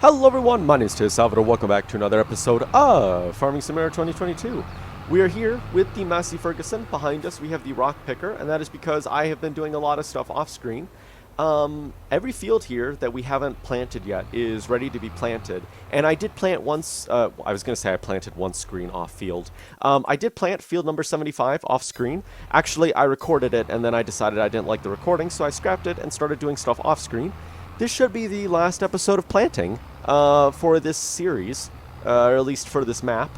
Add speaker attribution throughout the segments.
Speaker 1: Hello everyone, my name is Salvador. Welcome back to another episode of Farming Simulator 2022. We are here with the Massey Ferguson. Behind us we have the rock picker, and that is because I have been doing a lot of stuff off screen. Every field here that we haven't planted yet is ready to be planted. And I did plant once, I was going to say I planted one screen off field. I did plant field number 75 off screen. Actually, I recorded it and then I decided I didn't like the recording, so I scrapped it and started doing stuff off screen. This should be the last episode of planting for this series, or at least for this map.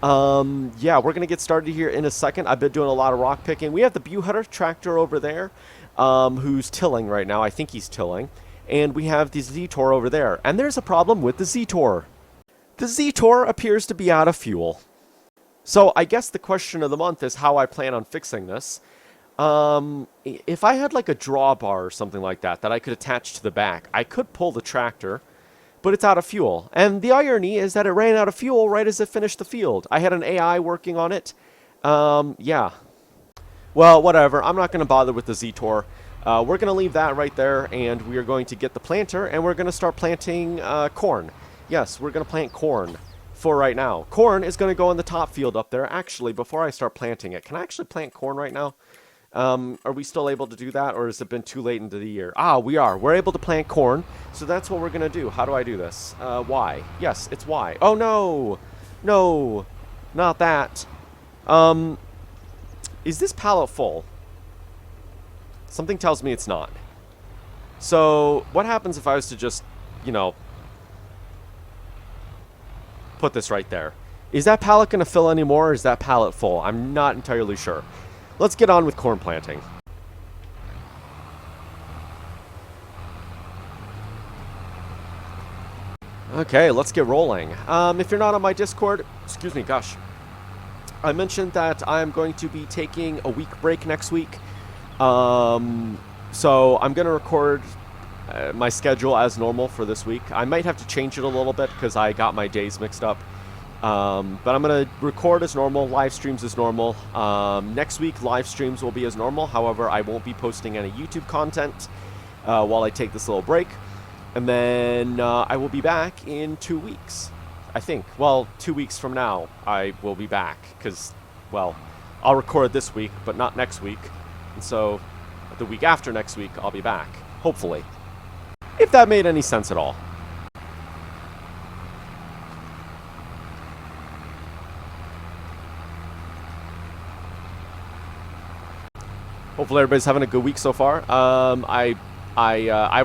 Speaker 1: Yeah, we're going to get started here in a second. I've been doing a lot of rock picking. We have the Buhütter tractor over there, who's tilling right now. I think he's tilling. And we have the Z-Tor over there. And there's a problem with the Z-Tor. The Z-Tor appears to be out of fuel. So I guess the question of the month is how I plan on fixing this. If I had like a drawbar or something like that I could attach to the back, I could pull the tractor, but it's out of fuel. And the irony is that it ran out of fuel right as it finished the field. I had an AI working on it. Yeah. Well, whatever. I'm not going to bother with the Z-Tor. We're going to leave that right there, and we are going to get the planter, and we're going to start planting corn. Yes, we're going to plant corn for right now. Corn is going to go in the top field up there. Actually, before I start planting it, can I actually plant corn right now? Are we still able to do that, or has it been too late into the year? Ah, we are. We're able to plant corn, so that's what we're going to do. How do I do this? Y. Yes, it's Y. Oh, no! No! Not that. Is this pallet full? Something tells me it's not. So, what happens if I was to just, you know, put this right there? Is that pallet going to fill anymore, or is that pallet full? I'm not entirely sure. Let's get on with corn planting. Okay, let's get rolling. If you're not on my Discord, excuse me, gosh. I mentioned that I'm going to be taking a week break next week. So I'm going to record my schedule as normal for this week. I might have to change it a little bit because I got my days mixed up. But I'm going to record as normal, live streams as normal. Next week, live streams will be as normal. However, I won't be posting any YouTube content while I take this little break. And then I will be back in 2 weeks, I think. Well, 2 weeks from now, I will be back. Because, well, I'll record this week, but not next week. And so, the week after next week, I'll be back. Hopefully. If that made any sense at all. Hopefully everybody's having a good week so far. I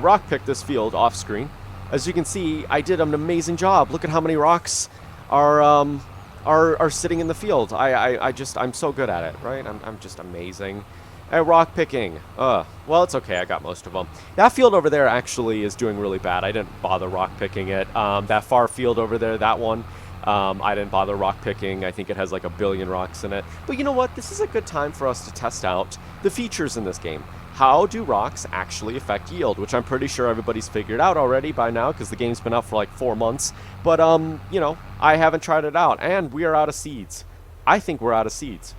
Speaker 1: rock picked this field off screen. As you can see, I did an amazing job. Look at how many rocks are sitting in the field. I'm so good at it, right? I'm just amazing at rock picking. Well, it's okay. I got most of them. That field over there actually is doing really bad. I didn't bother rock picking it. That far field over there, that one. I didn't bother rock picking. I think it has like 1 billion rocks in it. But you know what? This is a good time for us to test out the features in this game. How do rocks actually affect yield? Which I'm pretty sure everybody's figured out already by now because the game's been out for like 4 months. But, you know, I haven't tried it out. And we are out of seeds. I think we're out of seeds.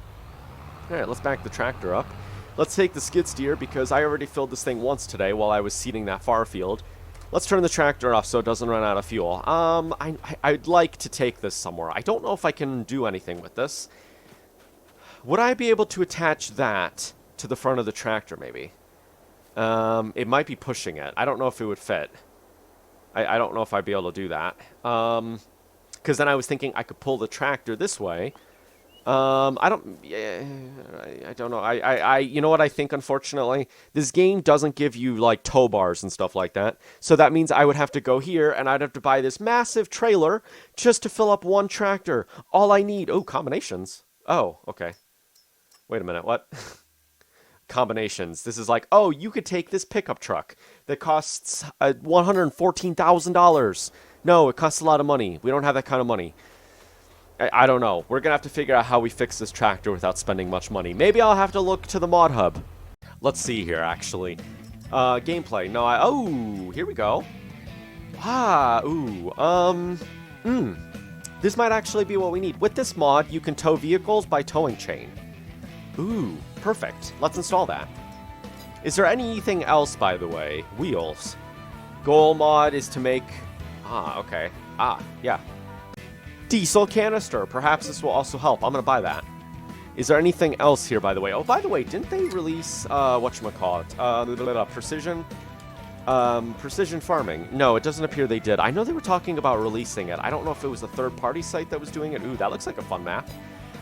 Speaker 1: Alright, let's back the tractor up. Let's take the skid steer because I already filled this thing once today while I was seeding that far field. Let's turn the tractor off so it doesn't run out of fuel. I'd like to take this somewhere. I don't know if I can do anything with this. Would I be able to attach that to the front of the tractor, maybe? It might be pushing it. I don't know if it would fit. I don't know if I'd be able to do that. Because then I was thinking I could pull the tractor this way. I don't know. You know what I think, unfortunately? This game doesn't give you, like, tow bars and stuff like that. So that means I would have to go here, and I'd have to buy this massive trailer just to fill up one tractor. All I need... Oh, combinations. Oh, okay. Wait a minute, what? Combinations. This is like, oh, you could take this pickup truck that costs $114,000. No, it costs a lot of money. We don't have that kind of money. I don't know. We're going to have to figure out how we fix this tractor without spending much money. Maybe I'll have to look to the mod hub. Let's see here, actually. Gameplay. No, oh, here we go. This might actually be what we need. With this mod, you can tow vehicles by towing chain. Ooh, perfect. Let's install that. Is there anything else, by the way? Wheels. Goal mod is to make Ah, okay. Ah, yeah. Diesel canister. Perhaps this will also help. I'm going to buy that. Is there anything else here, by the way? Oh, by the way, didn't they release, whatchamacallit? Precision farming. No, it doesn't appear they did. I know they were talking about releasing it. I don't know if it was a third-party site that was doing it. Ooh, that looks like a fun map.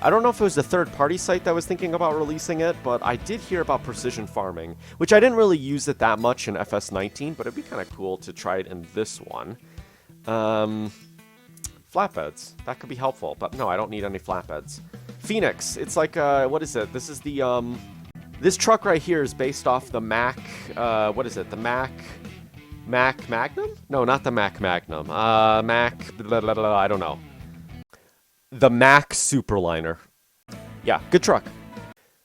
Speaker 1: I don't know if it was a third-party site that was thinking about releasing it, but I did hear about precision farming, which I didn't really use it that much in FS19, but it'd be kind of cool to try it in this one. Flatbeds. That could be helpful, but no, I don't need any flatbeds. Phoenix. It's like, what is it? This is the, this truck right here is based off the Mack, what is it? The Mack Magnum? No, not the Mack Magnum. Mack, blah, blah, blah, I don't know. The Mack Superliner. Yeah, good truck.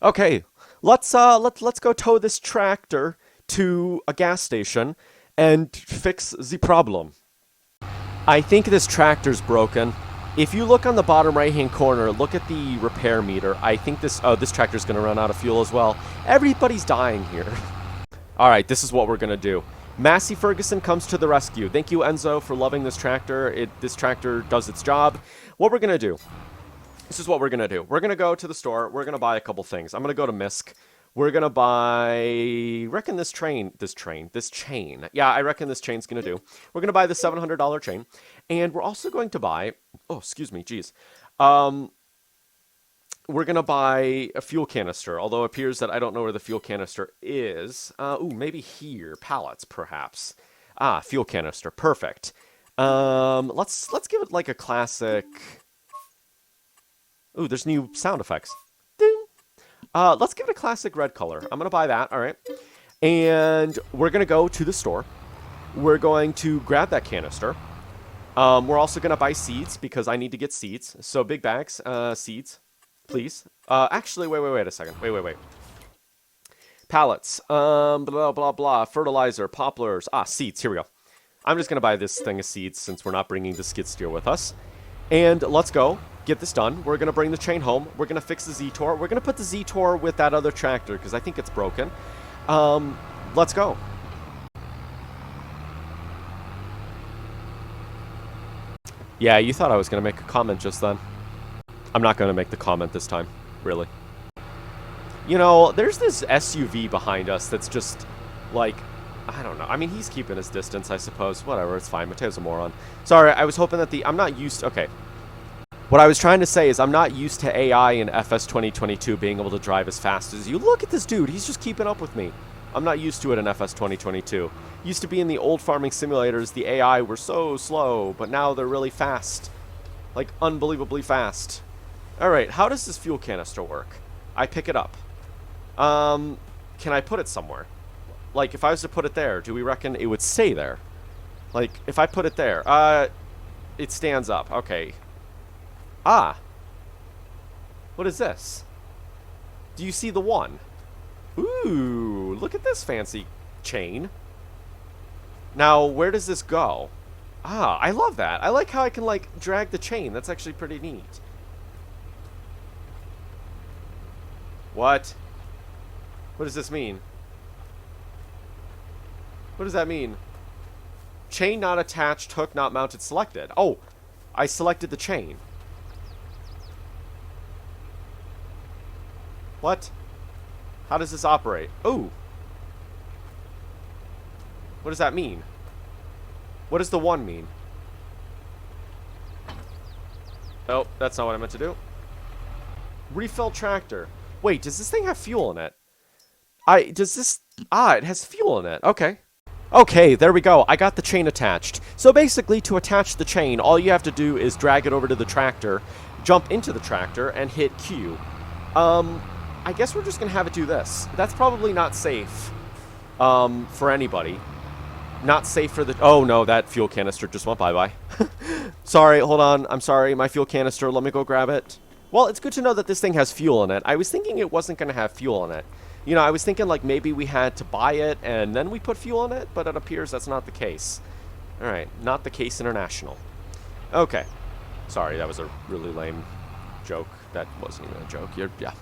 Speaker 1: Okay, let's go tow this tractor to a gas station and fix the problem. I think this tractor's broken. If you look on the bottom right-hand corner, look at the repair meter. I think this tractor's going to run out of fuel as well. Everybody's dying here. All right, this is what we're going to do. Massey Ferguson comes to the rescue. Thank you, Enzo, for loving this tractor. This tractor does its job. What we're going to do, this is what we're going to do. We're going to go to the store. We're going to buy a couple things. I'm going to go to Misk. We're going to buy, reckon this chain. Yeah, I reckon this chain's going to do. We're going to buy the $700 chain. And we're also going to buy, oh, excuse me, geez. We're going to buy a fuel canister, although it appears that I don't know where the fuel canister is. Ooh, maybe here. Pallets, perhaps. Ah, fuel canister. Perfect. Let's give it like a classic. Ooh, there's new sound effects. Ding. Let's give it a classic red color. I'm going to buy that, all right. And we're going to go to the store. We're going to grab that canister. We're also going to buy seeds because I need to get seeds. So big bags, seeds, please. Actually, wait a second. Wait. Pallets, blah, blah, blah, fertilizer, poplars. Ah, seeds, here we go. I'm just going to buy this thing of seeds since we're not bringing the skid steer with us. And let's go. Get this done. We're going to bring the chain home. We're going to fix the Z-Tor. We're going to put the Z-Tor with that other tractor because I think it's broken. Let's go. Yeah, you thought I was going to make a comment just then. I'm not going to make the comment this time, really. You know, there's this SUV behind us that's just, like, I don't know. I mean, he's keeping his distance, I suppose. Whatever, it's fine. Mateo's a moron. Sorry, I was hoping that I'm not used to, okay. What I was trying to say is I'm not used to AI in FS 2022 being able to drive as fast as you. Look at this dude. He's just keeping up with me. I'm not used to it in FS 2022. Used to be in the old farming simulators, the AI were so slow, but now they're really fast. Like, unbelievably fast. Alright, how does this fuel canister work? I pick it up. Can I put it somewhere? Like, if I was to put it there, do we reckon it would stay there? Like, if I put it there, it stands up. Okay. Ah. What is this? Do you see the one? Ooh, look at this fancy chain. Now, where does this go? Ah, I love that. I like how I can, like, drag the chain. That's actually pretty neat. What? What does this mean? What does that mean? Chain not attached, hook not mounted, selected. Oh, I selected the chain. What? How does this operate? Oh. What does that mean? What does the one mean? Oh, that's not what I meant to do. Refill tractor. Wait, does this thing have fuel in it? It has fuel in it. Okay. Okay, there we go. I got the chain attached. So basically, to attach the chain, all you have to do is drag it over to the tractor, jump into the tractor, and hit Q. I guess we're just going to have it do this. That's probably not safe for anybody. Not safe for the... Oh, no, that fuel canister just went bye-bye. Sorry, hold on. I'm sorry. My fuel canister. Let me go grab it. Well, it's good to know that this thing has fuel in it. I was thinking it wasn't going to have fuel in it. You know, I was thinking, like, maybe we had to buy it and then we put fuel in it, but it appears that's not the case. All right, not the case international. Okay. Sorry, that was a really lame joke. That wasn't even a joke. Yeah.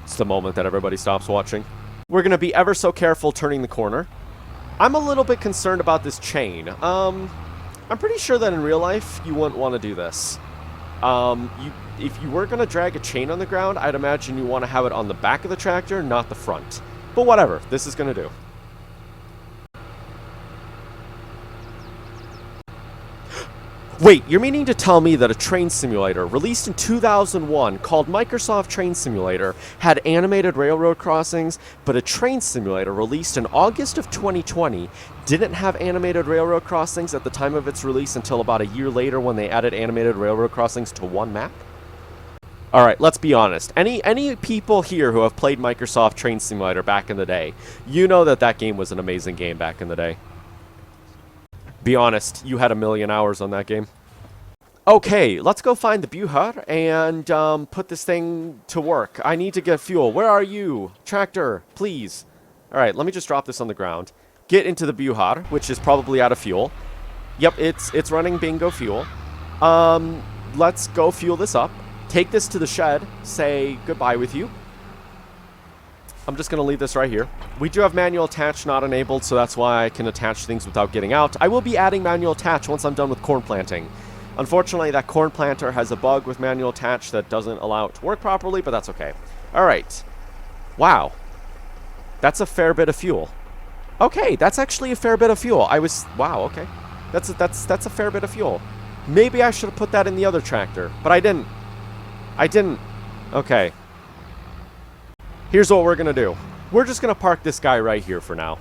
Speaker 1: It's the moment that everybody stops watching. We're going to be ever so careful turning the corner. I'm a little bit concerned about this chain. I'm pretty sure that in real life, you wouldn't want to do this. If you were going to drag a chain on the ground, I'd imagine you want to have it on the back of the tractor, not the front. But whatever, this is going to do. Wait, you're meaning to tell me that a train simulator released in 2001 called Microsoft Train Simulator had animated railroad crossings, but a train simulator released in August of 2020 didn't have animated railroad crossings at the time of its release until about a year later when they added animated railroad crossings to one map? Alright, let's be honest. Any people here who have played Microsoft Train Simulator back in the day, you know that that game was an amazing game back in the day. Be honest, you had 1,000,000 hours on that game. Okay, let's go find the Buhar and put this thing to work. I need to get fuel. Where are you? Tractor, please. Alright, let me just drop this on the ground. Get into the Buhar, which is probably out of fuel. Yep, it's running bingo fuel. Let's go fuel this up. Take this to the shed. Say goodbye with you. I'm just going to leave this right here. We do have manual attach not enabled, so that's why I can attach things without getting out. I will be adding manual attach once I'm done with corn planting. Unfortunately, that corn planter has a bug with manual attach that doesn't allow it to work properly, but that's okay. All right. Wow. That's a fair bit of fuel. Okay, that's actually a fair bit of fuel. Wow, okay. That's a fair bit of fuel. Maybe I should have put that in the other tractor, but I didn't. Okay. Here's what we're going to do. We're just going to park this guy right here for now.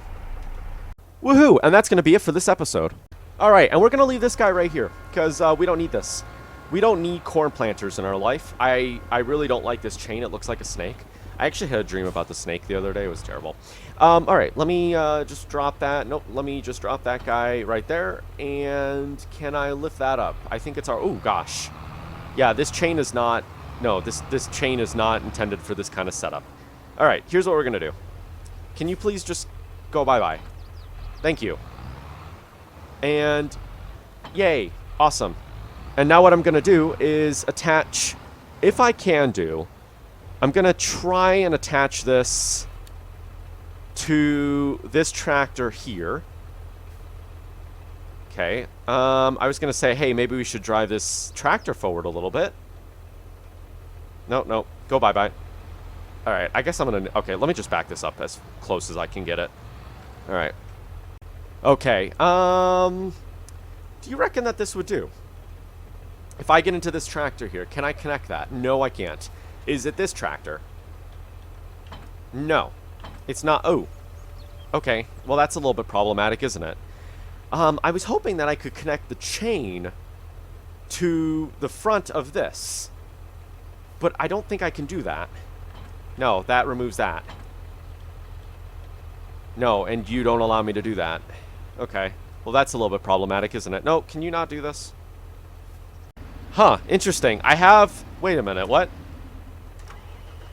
Speaker 1: Woohoo! And that's going to be it for this episode. Alright, and we're going to leave this guy right here, because we don't need this. We don't need corn planters in our life. I really don't like this chain. It looks like a snake. I actually had a dream about the snake the other day. It was terrible. Alright, let me just drop that. Nope, let me just drop that guy right there. And can I lift that up? I think it's our... Oh, gosh. Yeah, this chain is not... No, this chain is not intended for this kind of setup. Alright, here's what we're going to do. Can you please just go bye-bye? Thank you. And, yay, awesome. And now what I'm going to do is attach, if I can do, I'm going to try and attach this to this tractor here. Okay, I was going to say, hey, maybe we should drive this tractor forward a little bit. No, go bye-bye. Alright, I guess I'm going to... Okay, let me just back this up as close as I can get it. Alright. Okay, do you reckon that this would do? If I get into this tractor here, can I connect that? No, I can't. Is it this tractor? No. It's not... Oh. Okay, well that's a little bit problematic, isn't it? I was hoping that I could connect the chain to the front of this. But I don't think I can do that. No, that removes that. No, and you don't allow me to do that. Okay. Well, that's a little bit problematic, isn't it? No, can you not do this? Huh, interesting. I have... Wait a minute, what?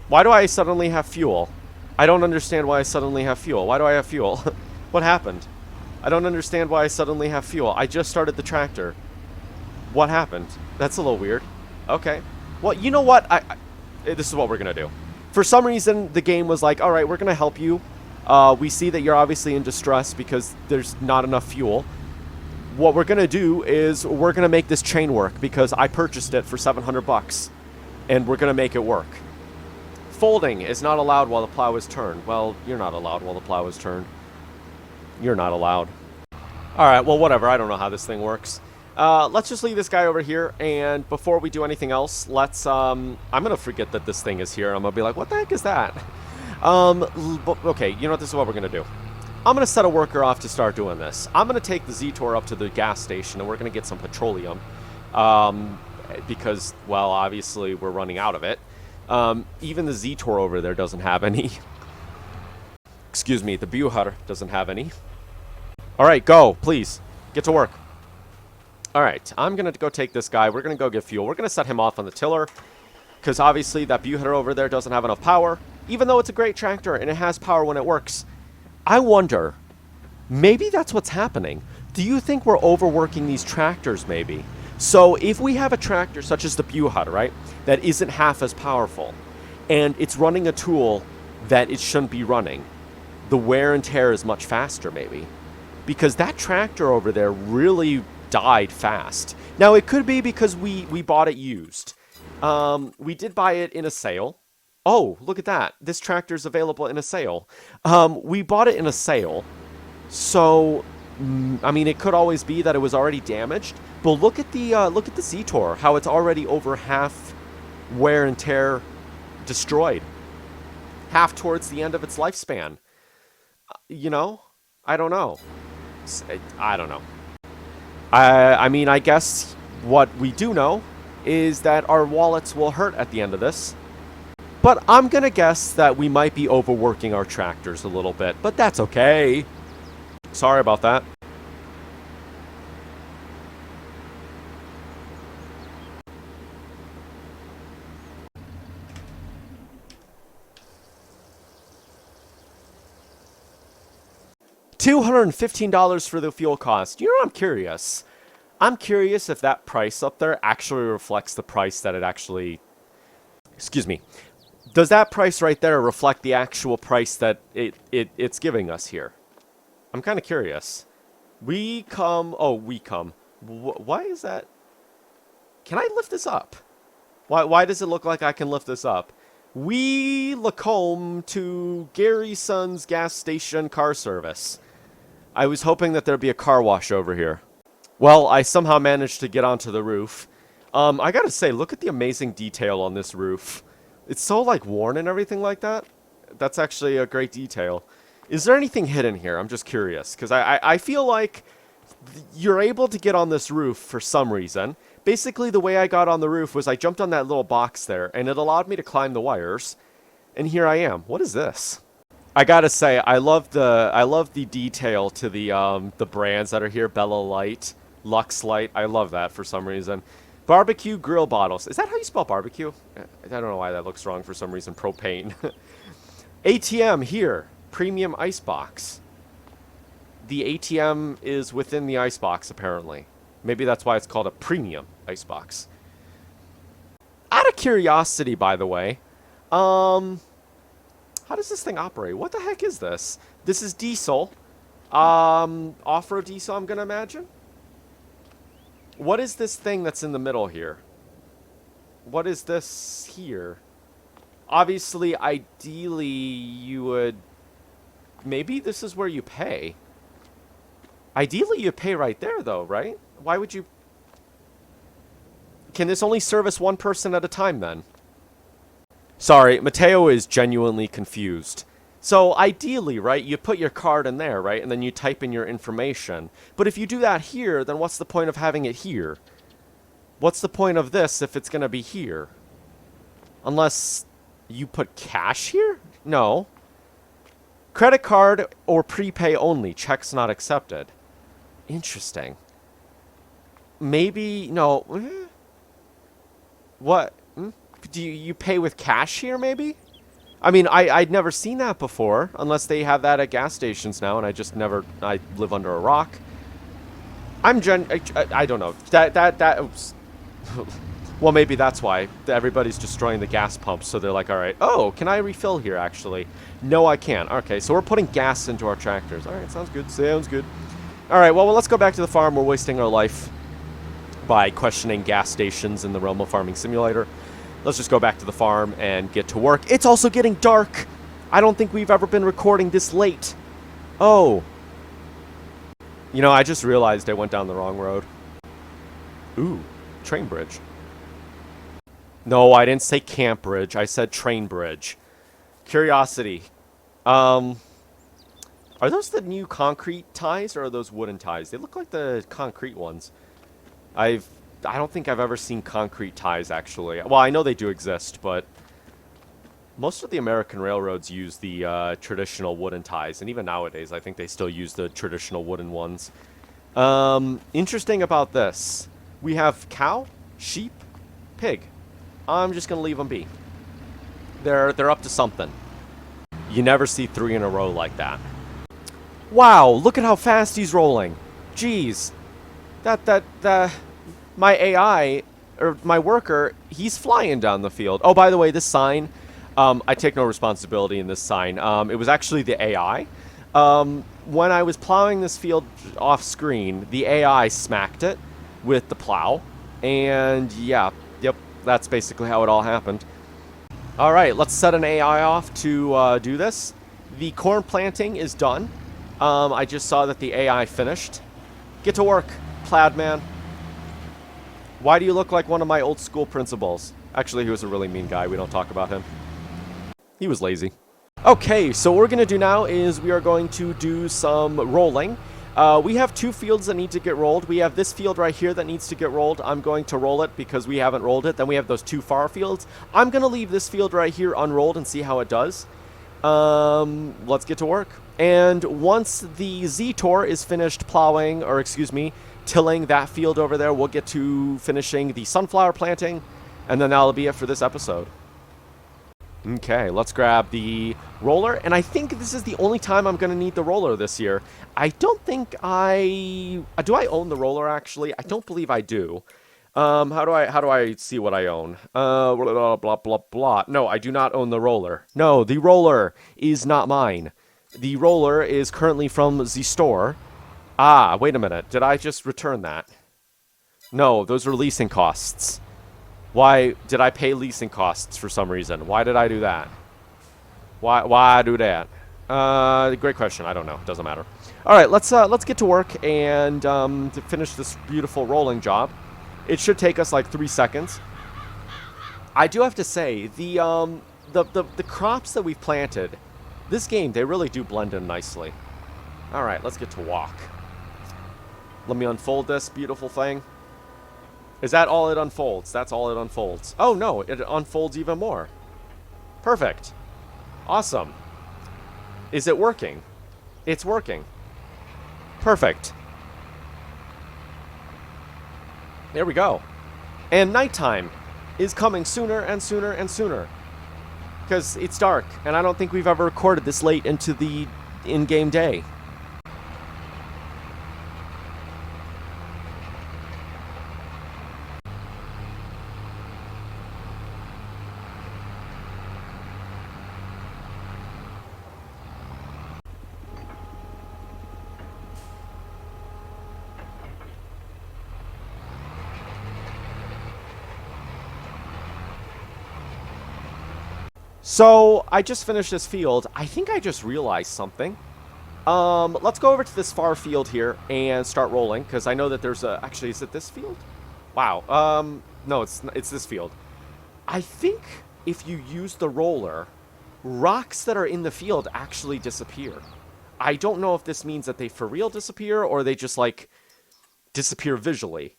Speaker 1: Why do I suddenly have fuel? I don't understand why I suddenly have fuel. Why do I have fuel? What happened? I don't understand why I suddenly have fuel. I just started the tractor. What happened? That's a little weird. Okay. Well, you know what? This is what we're going to do. For some reason, the game was like, all right, we're going to help you. We see that you're obviously in distress because there's not enough fuel. What we're going to do is we're going to make this chain work because I purchased it for $700 and we're going to make it work. Folding is not allowed while the plow is turned. Well, you're not allowed while the plow is turned. You're not allowed. All right, well, whatever. I don't know how this thing works. Let's just leave this guy over here, and before we do anything else, let's, I'm going to forget that this thing is here, and I'm going to be like, what the heck is that? Okay, you know what, this is what we're going to do. I'm going to set a worker off to start doing this. I'm going to take the Z-Tor up to the gas station, and we're going to get some petroleum, because, well, obviously, we're running out of it. Even the Z-Tor over there doesn't have any. Excuse me, the Buhar doesn't have any. All right, go, please. Get to work. All right, I'm going to go take this guy. We're going to go get fuel. We're going to set him off on the tiller because obviously that Buhar over there doesn't have enough power, even though it's a great tractor and it has power when it works. I wonder, maybe that's what's happening. Do you think we're overworking these tractors maybe? So if we have a tractor such as the Buhar, right, that isn't half as powerful and it's running a tool that it shouldn't be running, the wear and tear is much faster maybe. Because that tractor over there really died fast. Now, it could be because we bought it used. We did buy it in a sale. Oh, look at that. This tractor's available in a sale. We bought it in a sale. So, I mean, it could always be that it was already damaged. But look at the Z-Tor, how it's already over half wear and tear destroyed. Half towards the end of its lifespan. You know? I don't know. I don't know. I mean, I guess what we do know is that our wallets will hurt at the end of this. But I'm going to guess that we might be overworking our tractors a little bit. But that's okay. Sorry about that. $215 for the fuel cost. You know what, I'm curious. I'm curious if that price up there actually reflects the price that it actually... Excuse me. Does that price right there reflect the actual price that it's giving us here? I'm kind of curious. We come... Oh, we come. Why is that... Can I lift this up? Why does it look like I can lift this up? We look home to Gary's Son's gas station car service. I was hoping that there'd be a car wash over here. Well, I somehow managed to get onto the roof. I gotta say, look at the amazing detail on this roof. It's so, like, worn and everything like that. That's actually a great detail. Is there anything hidden here? I'm just curious. Because I feel like you're able to get on this roof for some reason. Basically, the way I got on the roof was I jumped on that little box there, and it allowed me to climb the wires. And here I am. What is this? I gotta say, I love the detail to the brands that are here. Bella Light, Lux Light. I love that for some reason. Barbecue grill bottles. Is that how you spell barbecue? I don't know why that looks wrong for some reason. Propane. ATM here. Premium icebox. The ATM is within the icebox, apparently. Maybe that's why it's called a premium icebox. Out of curiosity, by the way, how does this thing operate? What the heck is this? This is diesel. Off-road diesel, I'm gonna imagine. What is this thing that's in the middle here? What is this here? Obviously, ideally, you would... Maybe this is where you pay. Ideally, you pay right there, though, right? Why would you... Can this only service one person at a time, then? Sorry, Mateo is genuinely confused. So, ideally, right, you put your card in there, right, and then you type in your information. But if you do that here, then what's the point of having it here? What's the point of this if it's going to be here? Unless you put cash here? No. Credit card or prepay only. Checks not accepted. Interesting. Maybe... No. What? Do you pay with cash here, maybe? I mean, I'd never seen that before, unless they have that at gas stations now, and I just never... I live under a rock. I don't know. Oops. Well, maybe that's why. Everybody's destroying the gas pumps, so they're like, alright, oh, can I refill here, actually? No, I can't. Okay, so we're putting gas into our tractors. Alright, sounds good. Sounds good. Alright, well, let's go back to the farm. We're wasting our life by questioning gas stations in the realm of Farming Simulator. Let's just go back to the farm and get to work. It's also getting dark. I don't think we've ever been recording this late. Oh. You know, I just realized I went down the wrong road. Ooh, train bridge. No, I didn't say camp bridge. I said train bridge. Curiosity. Are those the new concrete ties or are those wooden ties? They look like the concrete ones. I don't think I've ever seen concrete ties, actually. Well, I know they do exist, but most of the American railroads use the traditional wooden ties, and even nowadays, I think they still use the traditional wooden ones. Interesting about this. We have cow, sheep, pig. I'm just going to leave them be. They're up to something. You never see 3 in a row like that. Wow, look at how fast he's rolling. Jeez. My AI, or my worker, he's flying down the field. Oh, by the way, this sign, I take no responsibility in this sign. It was actually the AI. when I was plowing this field off screen, the AI smacked it with the plow. And yeah, yep, that's basically how it all happened. All right, let's set an AI off to do this. The corn planting is done. I just saw that the AI finished. Get to work, plaid man. Why do you look like one of my old school principals? Actually, he was a really mean guy. We don't talk about him. He was lazy. Okay, so what we're going to do now is we are going to do some rolling. We have 2 fields that need to get rolled. We have this field right here that needs to get rolled. I'm going to roll it because we haven't rolled it. Then we have those 2 far fields. I'm going to leave this field right here unrolled and see how it does. Let's get to work. And once the Z-Tor is finished plowing, or excuse me, tilling that field over there, we'll get to finishing the sunflower planting, and then that'll be it for this episode. Okay, let's grab the roller, and I think this is the only time I'm going to need the roller this year. I don't think I... do I own the roller, actually? I don't believe I do. How do I see what I own? Blah, blah, blah, blah, blah. No, I do not own the roller. No, the roller is not mine. The roller is currently from the store. Ah, wait a minute. Did I just return that? No, those were leasing costs. Why did I pay leasing costs for some reason? Why did I do that? Why do that? Great question. I don't know. Doesn't matter. All right, let's get to work and to finish this beautiful rolling job. It should take us like 3 seconds. I do have to say the crops that we've planted, this game, they really do blend in nicely. All right, let's get to walk. Let me unfold this beautiful thing. Is that all it unfolds? That's all it unfolds. Oh, no, it unfolds even more. Perfect. Awesome. Is it working? It's working. Perfect. There we go. And nighttime is coming sooner and sooner and sooner. Because it's dark, and I don't think we've ever recorded this late into the in-game day. So, I just finished this field. I think I just realized something. Let's go over to this far field here and start rolling, because I know that there's a... Actually, is it this field? Wow. No, it's this field. I think if you use the roller, rocks that are in the field actually disappear. I don't know if this means that they for real disappear, or they just, like, disappear visually.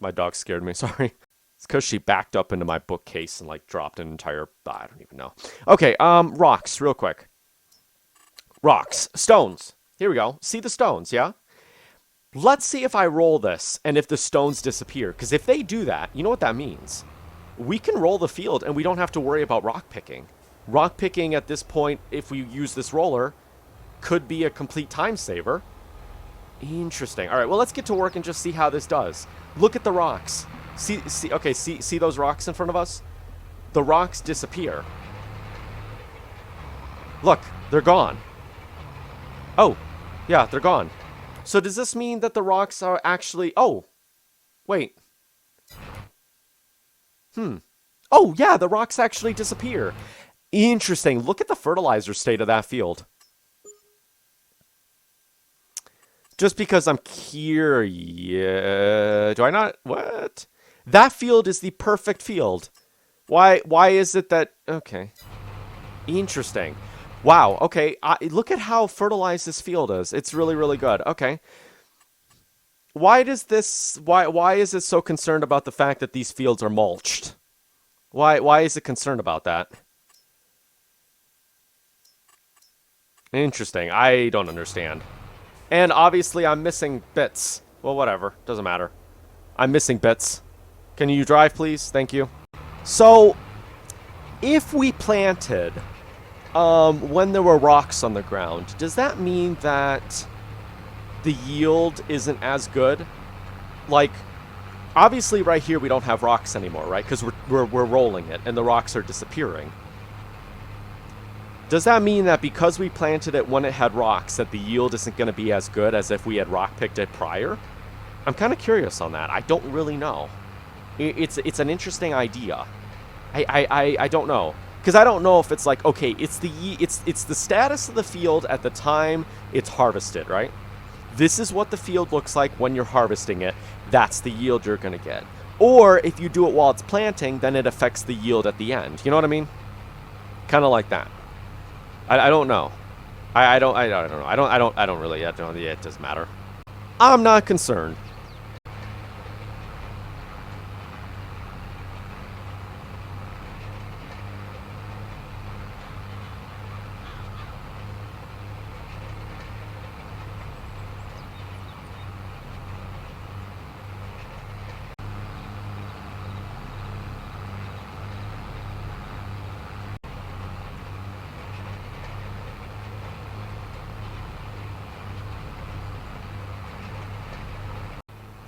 Speaker 1: My dog scared me, sorry. It's because she backed up into my bookcase and, like, dropped an entire... I don't even know. Okay, rocks, real quick. Rocks. Stones. Here we go. See the stones, yeah? Let's see if I roll this and if the stones disappear. Because if they do that, you know what that means? We can roll the field and we don't have to worry about rock picking. Rock picking at this point, if we use this roller, could be a complete time saver. Interesting. All right, well, let's get to work and just see how this does. Look at the rocks. See those rocks in front of us? The rocks disappear. Look, they're gone. Oh, yeah, they're gone. So does this mean that the rocks are actually... Oh, wait. Oh, yeah, the rocks actually disappear. Interesting. Look at the fertilizer state of that field. Just because I'm curious... Do I not... What? That field is the perfect field. Why is it that... Okay. Interesting. Wow, okay. Look at how fertilized this field is. It's really, really good. Okay. Why does this... Why is it so concerned about the fact that these fields are mulched? Why is it concerned about that? Interesting. I don't understand. And obviously I'm missing bits. Well, whatever. Doesn't matter. I'm missing bits. Can you drive, please? Thank you. So, if we planted when there were rocks on the ground, does that mean that the yield isn't as good? Like, obviously right here we don't have rocks anymore, right? Because we're rolling it and the rocks are disappearing. Does that mean that because we planted it when it had rocks, that the yield isn't going to be as good as if we had rock picked it prior? I'm kind of curious on that. I don't really know. It's an interesting idea. I don't know, because I don't know if it's like, okay, it's the status of the field at the time it's harvested, right? This is what the field looks like when you're harvesting it. That's the yield you're going to get. Or if you do it while it's planting, then it affects the yield at the end. You know what I mean? Kind of like that. I don't know. I don't know. I don't really. Yeah, it doesn't matter. I'm not concerned.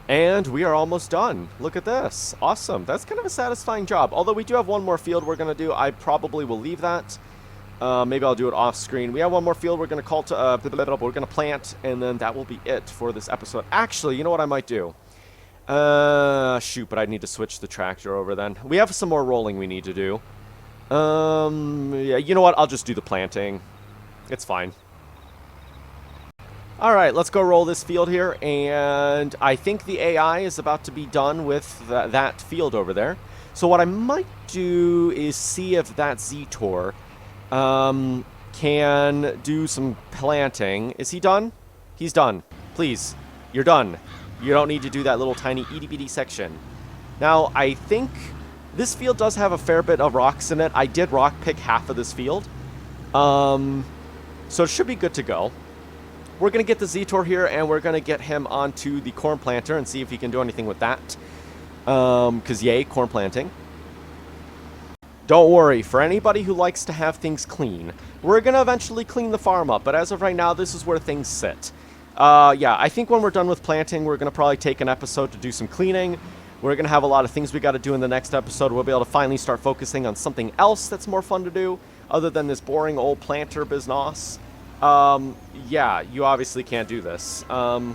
Speaker 1: And we are almost done. Look at this. Awesome. That's kind of a satisfying job. Although we do have one more field we're going to do. I probably will leave that. Maybe I'll do it off screen. We have one more field we're going to we're going to plant, and then that will be it for this episode. Actually, you know what I might do? Shoot, but I need to switch the tractor over then. We have some more rolling we need to do. Yeah, you know what? I'll just do the planting. It's fine. All right, let's go roll this field here, and I think the AI is about to be done with that field over there. So what I might do is see if that Z-Tor can do some planting. Is he done? He's done. Please, you're done. You don't need to do that little tiny itty-bitty section. Now, I think this field does have a fair bit of rocks in it. I did rock pick half of this field. So it should be good to go. We're going to get the Z-Tor here, and we're going to get him onto the corn planter and see if he can do anything with that. Because, yay, corn planting. Don't worry, for anybody who likes to have things clean, we're going to eventually clean the farm up, but as of right now, this is where things sit. Yeah, I think when we're done with planting, we're going to probably take an episode to do some cleaning. We're going to have a lot of things we got to do in the next episode. We'll be able to finally start focusing on something else that's more fun to do, other than this boring old planter business. Yeah, you obviously can't do this. You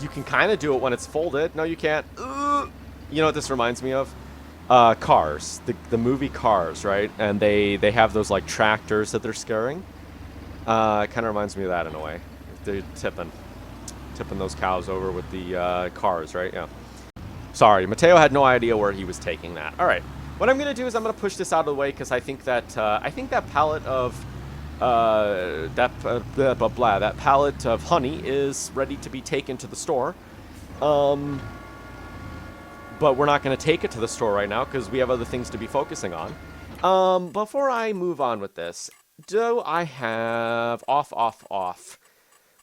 Speaker 1: can kind of do it when it's folded. No, you can't. You know what this reminds me of? Cars. The movie Cars, right? And they have those, like, tractors that they're scaring. It kind of reminds me of that in a way. They're tipping those cows over with the cars, right? Yeah. Sorry, Mateo had no idea where he was taking that. All right. What I'm going to do is I'm going to push this out of the way because I think that pallet of that pallet of honey is ready to be taken to the store. But we're not going to take it to the store right now because we have other things to be focusing on. Before I move on with this, do I have off,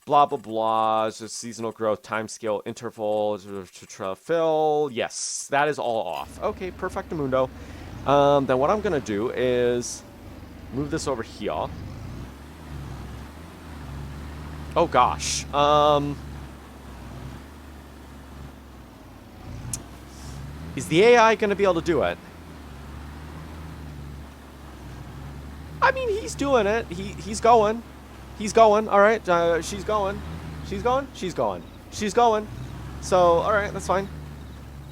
Speaker 1: blah, blah, blah, just seasonal growth, time scale, interval, to fill. Yes, that is all off. Okay, perfectamundo. Then what I'm going to do is move this over here. Oh, gosh. Is the AI going to be able to do it? I mean, he's doing it. He's going. He's going. All right. She's going. She's going. She's going. She's going. So, all right. That's fine.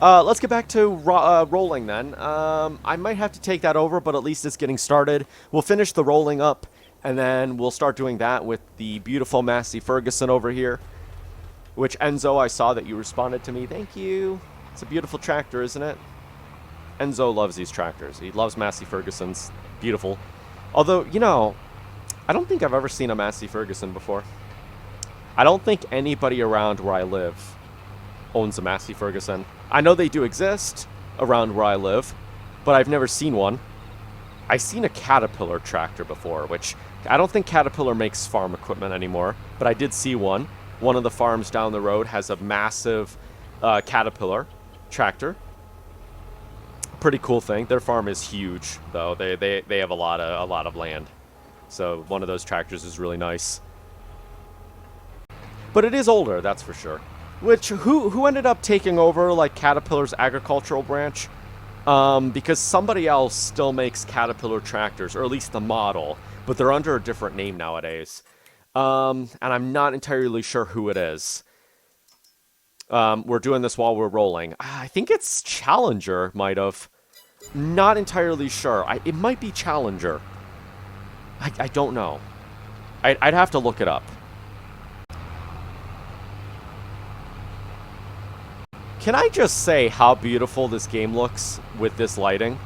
Speaker 1: Let's get back to rolling then. I might have to take that over, but at least it's getting started. We'll finish the rolling up, and then we'll start doing that with the beautiful Massey Ferguson over here. Which, Enzo, I saw that you responded to me. Thank you. It's a beautiful tractor, isn't it? Enzo loves these tractors. He loves Massey Fergusons. Beautiful. Although, you know, I don't think I've ever seen a Massey Ferguson before. I don't think anybody around where I live owns a Massey Ferguson. I know they do exist around where I live, but I've never seen one. I've seen a Caterpillar tractor before, which I don't think Caterpillar makes farm equipment anymore, but I did see one. One of the farms down the road has a massive Caterpillar tractor. Pretty cool thing. Their farm is huge, though. They have a lot of land. So one of those tractors is really nice. But it is older, that's for sure. Which who ended up taking over like Caterpillar's agricultural branch? because somebody else still makes Caterpillar tractors, or at least the model, but they're under a different name nowadays. And I'm not entirely sure who it is. We're doing this while we're rolling. I think it's Challenger, might have. Not entirely sure. It might be Challenger. I don't know. I'd have to look it up. Can I just say how beautiful this game looks with this lighting?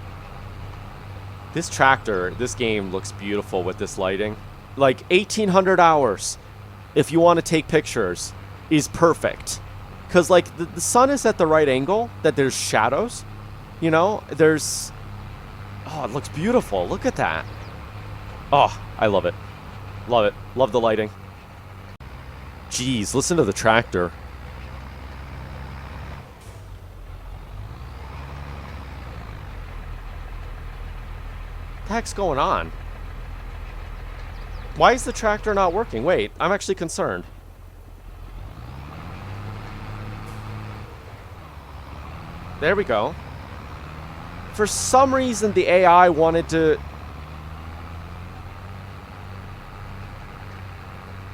Speaker 1: This tractor, this game looks beautiful with this lighting. Like 1800 hours, if you want to take pictures, is perfect. Because like the sun is at the right angle, that there's shadows. You know, there's... Oh, it looks beautiful. Look at that. Oh, I love it. Love it. Love the lighting. Jeez, listen to the tractor. What the heck's going on? Why is the tractor not working? Wait, I'm actually concerned. There we go. For some reason, the AI wanted to...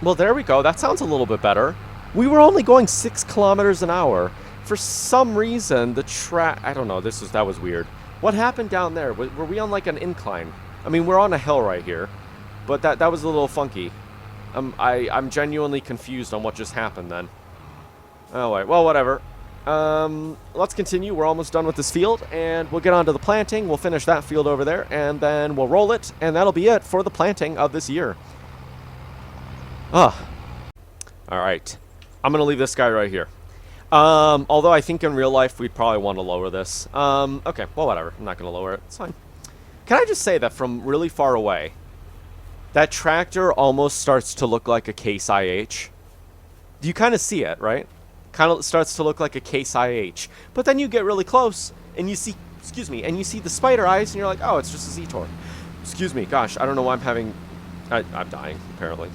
Speaker 1: Well, there we go. That sounds a little bit better. We were only going 6 kilometers an hour. For some reason, the I don't know. That was weird. What happened down there? Were we on like an incline? I mean, we're on a hill right here. But that was a little funky. I'm genuinely confused on what just happened then. Oh, wait. Well, whatever. Let's continue. We're almost done with this field, and we'll get on to the planting. We'll finish that field over there, and then we'll roll it, and that'll be it for the planting of this year. All right. I'm going to leave this guy right here. Although I think in real life we'd probably want to lower this. Okay, well, whatever. I'm not going to lower it. It's fine. Can I just say that from really far away, that tractor almost starts to look like a Case IH? You kind of see it, right? Kind of starts to look like a Case IH. But then you get really close, and you see, and you see the spider eyes, and you're like, oh, it's just a Z-Tor. Excuse me, gosh, I don't know why I'm having... I'm dying, apparently.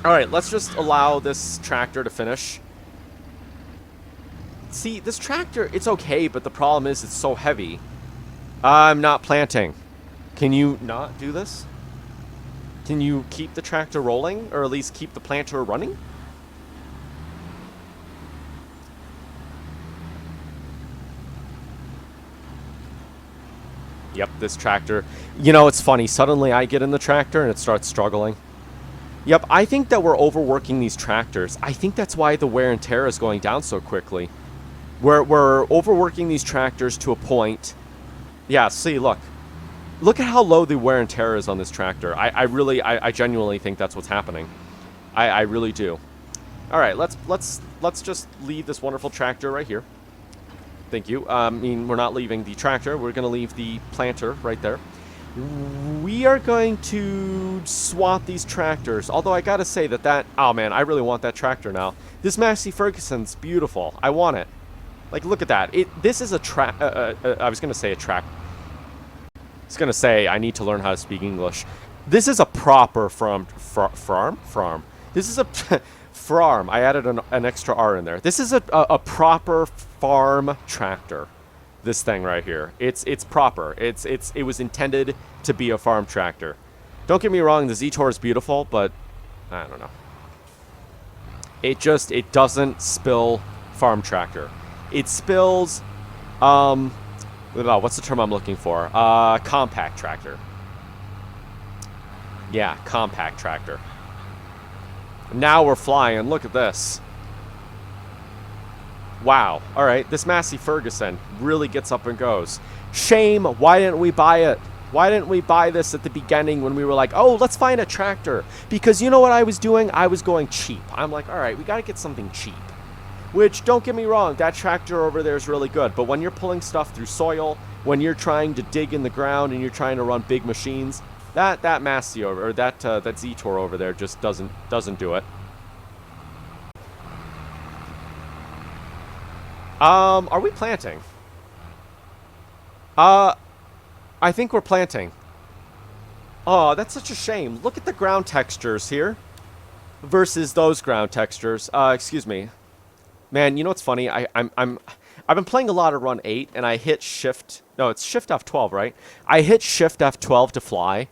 Speaker 1: Alright, let's just allow this tractor to finish. See, this tractor, it's okay, but the problem is it's so heavy. I'm not planting. Can you not do this? Can you keep the tractor rolling, or at least keep the planter running? Yep, this tractor. You know, it's funny. Suddenly I get in the tractor and it starts struggling. Yep, I think that we're overworking these tractors. I think that's why the wear and tear is going down so quickly. We're overworking these tractors to a point. Yeah, see, look. Look at how low the wear and tear is on this tractor. I genuinely think that's what's happening. I really do. All right, let's just leave this wonderful tractor right here. Thank you. I mean, we're not leaving the tractor. We're going to leave the planter right there. We are going to swap these tractors. Although I got to say that... Oh, man, I really want that tractor now. This Massey Ferguson's beautiful. I want it. Like, look at that. This is a I was going to say a track. I was going to say I need to learn how to speak English. This is a proper farm. This is a... farm. I added an extra R in there. This is a proper farm tractor. This thing right here. It's proper. It was intended to be a farm tractor. Don't get me wrong, the Z-Tor is beautiful, but I don't know. It doesn't spill farm tractor. It spills what's the term I'm looking for? Compact tractor. Yeah, compact tractor. Now we're flying. Look at this. Wow. All right. This Massey Ferguson really gets up and goes. Shame. Why didn't we buy it? Why didn't we buy this at the beginning when we were like, oh, let's find a tractor? Because you know what I was doing? I was going cheap. I'm like, all right, we got to get something cheap. Which, don't get me wrong, that tractor over there is really good. But when you're pulling stuff through soil, when you're trying to dig in the ground and you're trying to run big machines, that Massey over, or that Z-Tor over there just doesn't do it. Are we planting? I think we're planting. Oh, that's such a shame. Look at the ground textures here versus those ground textures. Excuse me. Man, you know what's funny? I've been playing a lot of Run 8, and I hit Shift... No, it's Shift F12, right? I hit Shift F12 to fly.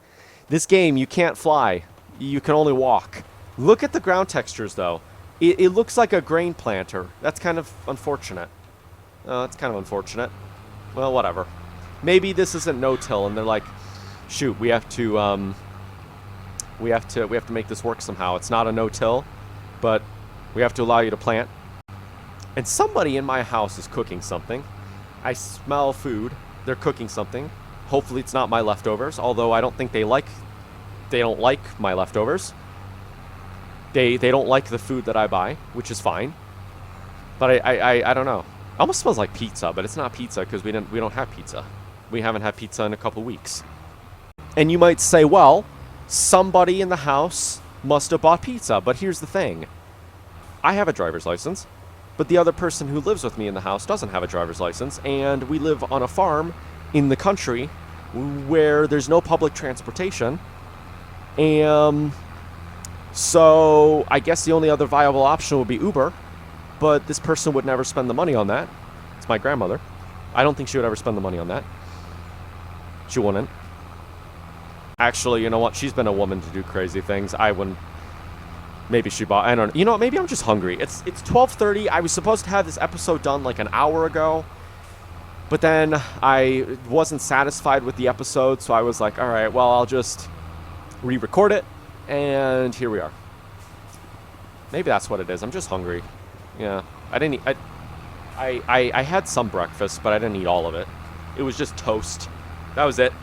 Speaker 1: This game, you can't fly. You can only walk. Look at the ground textures, though. It looks like a grain planter. That's kind of unfortunate. That's kind of unfortunate. Well, whatever. Maybe this isn't no-till, and they're like, shoot, we have to make this work somehow. It's not a no-till, but we have to allow you to plant. And somebody in my house is cooking something. I smell food. They're cooking something. Hopefully it's not my leftovers, although I don't think they don't like my leftovers. They don't like the food that I buy, which is fine. But I don't know. It almost smells like pizza, but it's not pizza because we don't have pizza. We haven't had pizza in a couple weeks. And you might say, well, somebody in the house must have bought pizza. But here's the thing. I have a driver's license. But the other person who lives with me in the house doesn't have a driver's license, and we live on a farm in the country where there's no public transportation. And so I guess the only other viable option would be Uber, but this person would never spend the money on that. It's my grandmother. I don't think she would ever spend the money on that. She wouldn't. Actually, you know what? She's been a woman to do crazy things. I wouldn't. Maybe she bought, I don't know. You know what? Maybe I'm just hungry. It's 12:30. I was supposed to have this episode done like an hour ago. But then I wasn't satisfied with the episode. So I was like, all right, well, I'll just re-record it. And here we are. Maybe that's what it is. I'm just hungry. Yeah. I didn't eat, I had some breakfast, but I didn't eat all of it. It was just toast. That was it.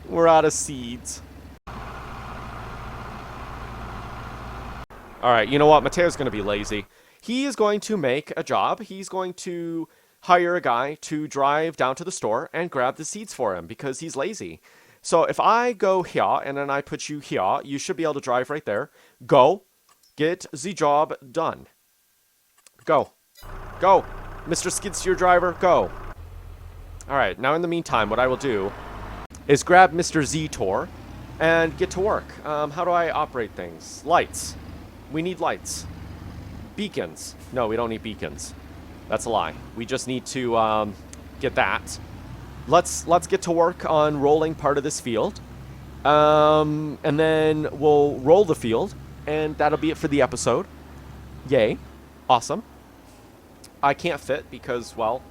Speaker 1: We're out of seeds. All right, you know what? Mateo's going to be lazy. He is going to make a job. He's going to hire a guy to drive down to the store and grab the seeds for him because he's lazy. So if I go here and then I put you here, you should be able to drive right there. Go. Get the job done. Go. Go. Mr. Skid Steer driver, go. All right, now in the meantime, what I will do is grab Mr. Z-Tor and get to work. How do I operate things? Lights. We need lights. Beacons. No, we don't need beacons. That's a lie. We just need to get that. Let's get to work on rolling part of this field. And then we'll roll the field, and that'll be it for the episode. Yay. Awesome. I can't fit because, well,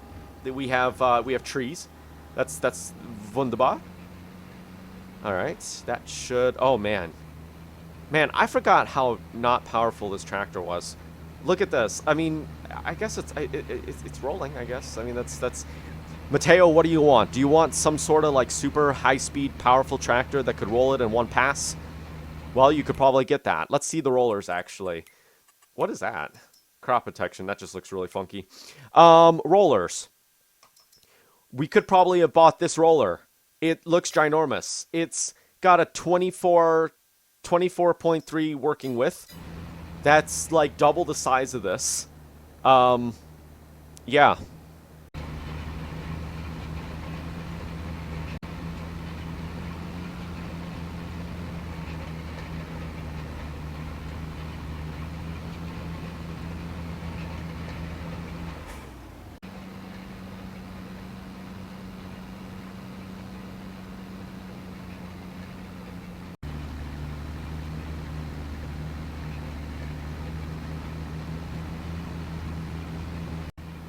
Speaker 1: we have trees. That's wunderbar. All right, that should. Oh man, I forgot how not powerful this tractor was. Look at this. I mean, I guess it's rolling. I guess. I mean, that's. Mateo, what do you want? Do you want some sort of like super high-speed, powerful tractor that could roll it in one pass? Well, you could probably get that. Let's see the rollers actually. What is that? Crop protection. That just looks really funky. Rollers. We could probably have bought this roller. It looks ginormous. It's got a 24.3 working width. That's like double the size of this. Yeah.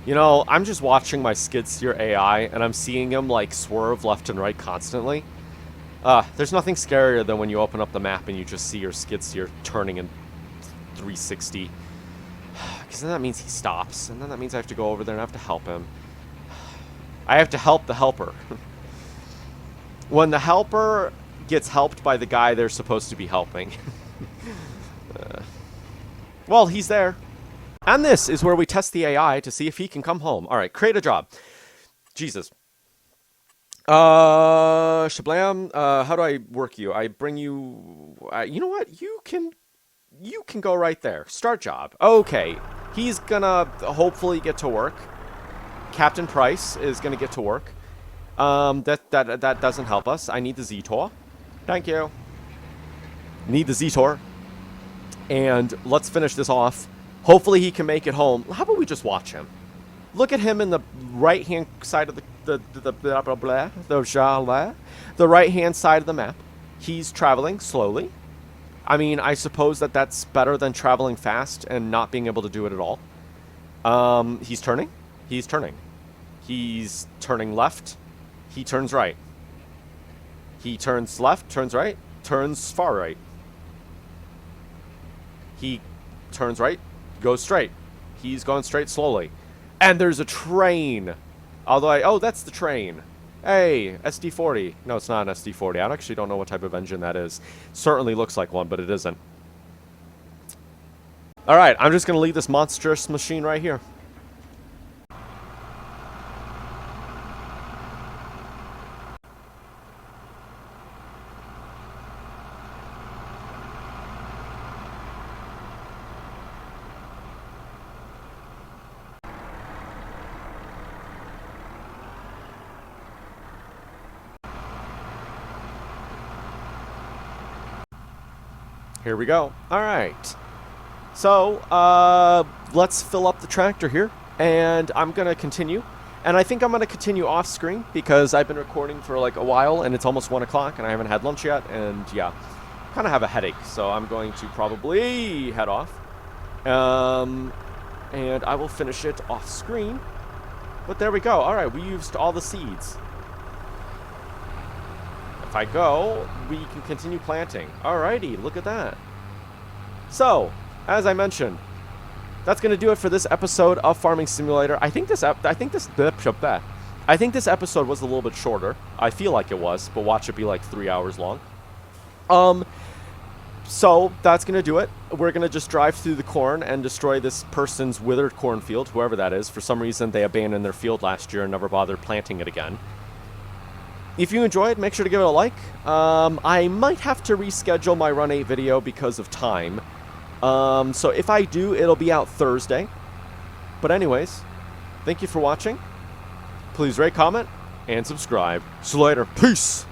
Speaker 1: You know, I'm just watching my skid steer AI, and I'm seeing him, like, swerve left and right constantly. There's nothing scarier than when you open up the map and you just see your skid steer turning in 360. Because then that means he stops, and then that means I have to go over there and I have to help him. I have to help the helper. When the helper gets helped by the guy they're supposed to be helping. Well, he's there. And this is where we test the AI to see if he can come home. All right, create a job. Jesus. Shablam, how do I work you? I bring you... you know what? You can you can go right there. Start job. Okay, he's gonna hopefully get to work. Captain Price is gonna get to work. That doesn't help us. I need the Z-Tor. Thank you. Need the Z-Tor. And let's finish this off. Hopefully he can make it home. How about we just watch him? Look at him in the right-hand side of the right-hand side of the map. He's traveling slowly. I mean, I suppose that's better than traveling fast and not being able to do it at all. He's turning. He's turning. He's turning left. He turns right. He turns left, turns right, turns far right. He turns right, goes straight. He's going straight slowly. And there's a train. Oh, that's the train. Hey, SD40. No, it's not an SD40. I actually don't know what type of engine that is. Certainly looks like one, but it isn't. Alright, I'm just going to leave this monstrous machine right here. Here we go. All right. So, let's fill up the tractor here, and I'm going to continue. And I think I'm going to continue off screen because I've been recording for like a while, and it's almost 1 o'clock, and I haven't had lunch yet, and yeah, kind of have a headache. So I'm going to probably head off. And I will finish it off screen. But there we go. All right, we used all the seeds. If I go, we can continue planting. Alrighty, look at that. So, as I mentioned, that's going to do it for this episode of Farming Simulator. I think this episode was a little bit shorter. I feel like it was, but watch it be like 3 hours long. So that's going to do it. We're going to just drive through the corn and destroy this person's withered cornfield, whoever that is. For some reason, they abandoned their field last year and never bothered planting it again. If you enjoyed, make sure to give it a like. I might have to reschedule my Run 8 video because of time. So if I do, it'll be out Thursday. But anyways, thank you for watching. Please rate, comment, and subscribe. See you later. Peace!